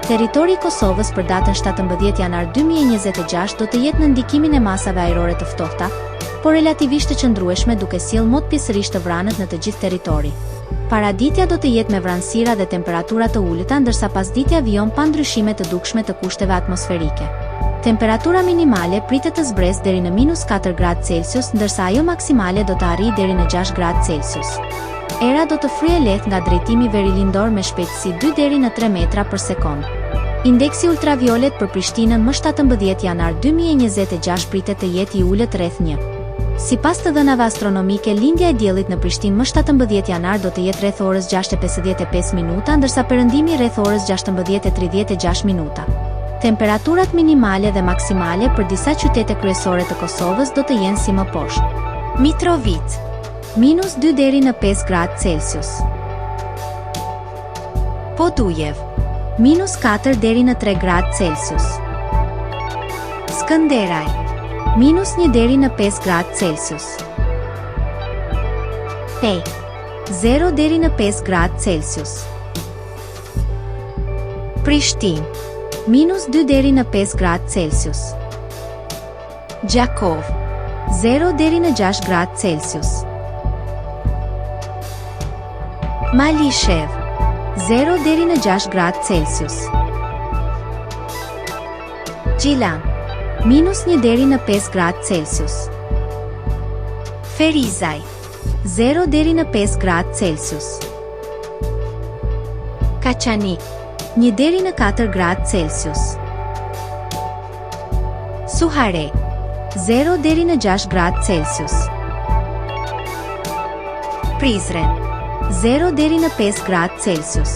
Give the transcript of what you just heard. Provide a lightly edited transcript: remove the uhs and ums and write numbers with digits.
Territori i Kosovës për datën 17 janar 2026 do të jetë në ndikimin e masave ajrore të ftohta, por relativisht të qëndrueshme duke sjellë mod pjesërisht të vranët në të gjithë territori. Paraditja do të jetë me vranësira dhe temperatura të ulëta, ndërsa pasditja vijon pa ndryshime të dukshme të kushteve atmosferike. Temperatura minimale pritet të zbresë deri në -4 gradë Celsius, ndërsa ajo maksimale do të arrijë deri në 6 gradë Celsius. Era do të fryejë lehtë nga drejtimi verilindor me shpejtësi 2 deri në 3 metra për sekond. Indeksi ultraviolet për Prishtinën më 17 janar 2026 pritet të jetë i ulët rreth 1. Sipas të dhënave astronomike, lindja e diellit në Prishtinë më 17 janar do të jetë rreth orës 6:55 minuta, ndërsa perëndimi rreth orës 16:36 minuta. Temperaturat minimale dhe maksimale për disa qytete kryesore të Kosovës do të jenë si më poshtë. Mitrovica -2 deri në 5 gradë Celsius. Podujev -4 deri në 3 gradë Celsius. Skënderaj -1 deri në 5 gradë Celsius. Pej 0 deri në 5 gradë Celsius. Prishtinë -2 deri në 5 gradë Celsius. Gjakov 0 deri në 6 gradë Celsius. Malishev 0 deri në 6 gradë Celsius. Gjilan -1 deri në 5 gradë Celsius. Ferizaj 0 deri në 5 gradë Celsius. Kaçanik 1 deri në 4 gradë Celsius. Suhare 0 deri në 6 gradë Celsius. Prizren 0 deri në 5 gradë Celsius.